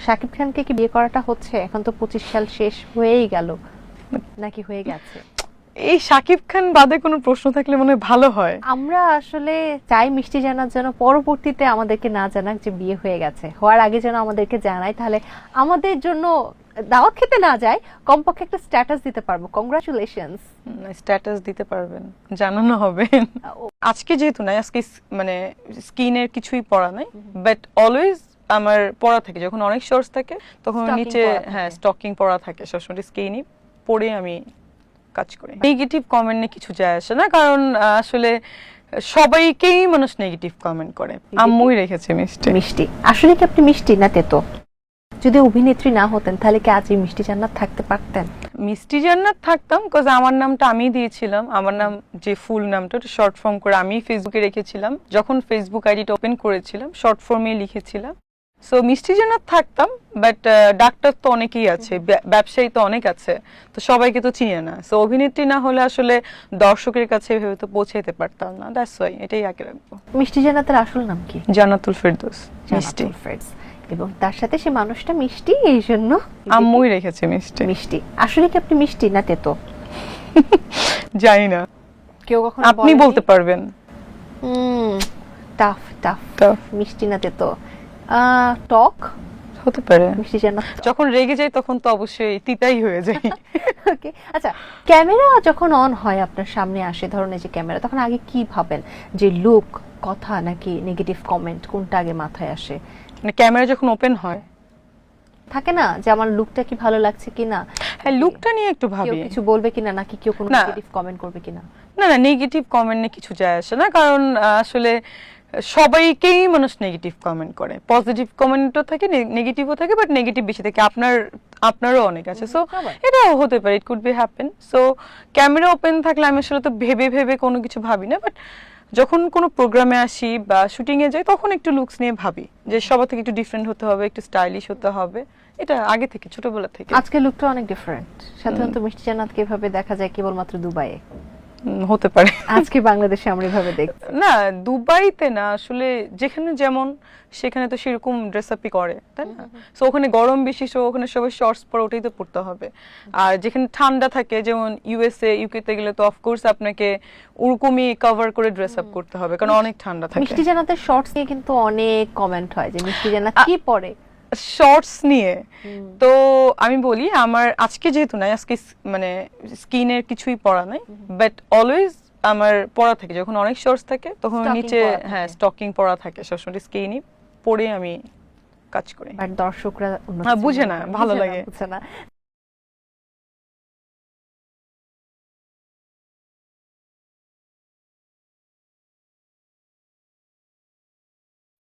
শাকিব খানকে কি বিয়ে করাটা হচ্ছে? এখন তো 25 সাল শেষ হয়েই গেল, নাকি হয়ে গেছে? এই শাকিব খান বাদে কোনো প্রশ্ন থাকলে মনে হয় ভালো হয়। আমরা আসলে চাই মিষ্টি জানার জন্য পরবর্তীতে আমাদেরকে না জানাক যে বিয়ে হয়ে গেছে, হওয়ার আগে যেন আমাদেরকে জানায়, তাহলে আমাদের জন্য দাওয়াত খেতে না যায়, কমপক্ষে একটা স্ট্যাটাস দিতে পারবো, কংগ্রাচুলেশনস। স্ট্যাটাস দিতে পারবেন, জানানো হবে। আজকে যেহেতু নাই, আজকে মানে স্কিনের কিছুই পড়া নাই, বাট অলওয়েজ আমার পড়া থাকে, যখন অনেক শর্টস থাকে তখন নিচে স্টকিং পড়া থাকে, সবসময় স্কিনই পরে আমি কাজ করি। নেগেটিভ কমেন্টে কিছু যায় আসে না, কারণ আসলে সবাইকেই মানুষ নেগেটিভ কমেন্ট করে। আম্মুই রেখেছে মিষ্টি। মিষ্টি আসলে কি আপনি মিষ্টি না তেতো? যদি অভিনেত্রী না হতেন তাহলে কি আজ এই মিষ্টি জান্নাত থাকতে পারতেন? মিষ্টি জান্নাত থাকতাম, কজ আমার নামটা আমি দিয়েছিলাম। আমার নাম যে ফুল নামটা শর্ট ফর্ম করে আমি ফেসবুকে রেখেছিলাম। যখন ফেসবুক আইডিটা ওপেন করেছিলাম শর্ট ফর্মে লিখেছিলাম। সো মিষ্টি জান্নাত থাকতাম, বাট ডাক্তার তো অনেকেই আছে, ব্যবসায়ী তো অনেক আছে, তো সবাইকে তো চিনে না। সো অভিনেত্রী না হলে আসলে দর্শকের কাছে ভেবে তো পৌঁছাইতে পারতাম না, দ্যাটস ওয়াই এটাই আগে রাখবো। মিষ্টি জান্নাতের আসল নাম কি? জান্নাতুল ফেরদৌস মিষ্টি। এবং তার সাথে সে মানুষটা মিষ্টি, এই জন্য আম্মুই রেখেছে মিষ্টি। মিষ্টি আসলে কি আপনি মিষ্টি না তেতো? জানি না, কেউ কখনো আপনি বলতে পারবেন। Tough tough. মিষ্টি না তেতো, টক হতে পারে। মিষ্টি জান্নাত যখন রেগে যাই তখন তো অবশ্যই তিতাই হয়ে যায়। ওকে, আচ্ছা, ক্যামেরা যখন অন হয় আপনার সামনে আসে, ধরুন এই যে ক্যামেরা, তখন আগে কি ভাবেন? যে লুক, কথা, নাকি নেগেটিভ কমেন্ট, কোনটা আগে মাথায় আসে? মানে ক্যামেরা যখন ওপেন হয় থাকে না যে আমার লুকটা কি ভালো লাগছে কিনা, হ্যাঁ লুকটা নিয়ে একটু কেউ ভাবি, কিছু বলবে কিনা, নাকি কেউ কোনো না। নেগেটিভ কমেন্ট করবে কিনা? না না, নেগেটিভ কমেন্টে কিছু যায় আসে না, কারণ আসলে সবাইকেই মানুষ নেগেটিভ কমেন্ট করে। পজিটিভ কমেন্টও থাকে, নেগেটিভও থাকে, বাট নেগেটিভ বেশি থাকে। আপনারও অনেক আছে, সো এটা হতে পারে, it could be happen. So camera open থাকলে আমি আসলে তো ভেবে ভেবে কোনো কিছু ভাবি না, বাট যখন কোনো প্রোগ্রামে আসি বা শুটিং এ যাই তখন একটু লুকস নিয়ে ভাবি যে সবার থেকে একটু ডিফারেন্ট হতে হবে, একটু স্টাইলিশ হতে হবে। এটা আগে থেকে, ছোটবেলা থেকে। আজকে লুকটা অনেক ডিফারেন্ট। সাধারণত মিষ্টি জান্নাত কিভাবে দেখা যায় কেবলমাত্র দুবাইয়ে, হতে পারে আজকে বাংলাদেশে আমরা এভাবে দেখছি না। দুবাইতে না, আসলে যেখানে যেমন সেখানে তো সেরকম ড্রেস আপই করে, তাই না? সো ওখানে গরম বেশি, সো ওখানে সবাই শর্টস পরে ওটাই তো পড়তে হবে। আর যেখানে ঠান্ডা থাকে, যেমন ইউএসএ ইউকে গেলে তো অফকোর্স আপনাকে ওরকমই কভার করে ড্রেস আপ করতে হবে, কারণ অনেক ঠান্ডা থাকে। মিষ্টি জান্নাতের শর্টস নিয়ে কিন্তু অনেক কমেন্ট হয় যে মিষ্টি জান্নাত কি পরে শর্টস নিয়ে। তো আমি বলি, আমার আজকে যেহেতু নাই, আজকে মানে স্কিনের কিছুই পড়া নাই, বাট অলওয়েজ আমার পড়া থাকে, যখন অনেক শর্টস থাকে তখন নিচে স্টকিং পড়া থাকে, সবসময় স্কিনই পরে আমি কাজ করি। বাট দর্শকরা বুঝে না, ভালো লাগে। বুঝে না।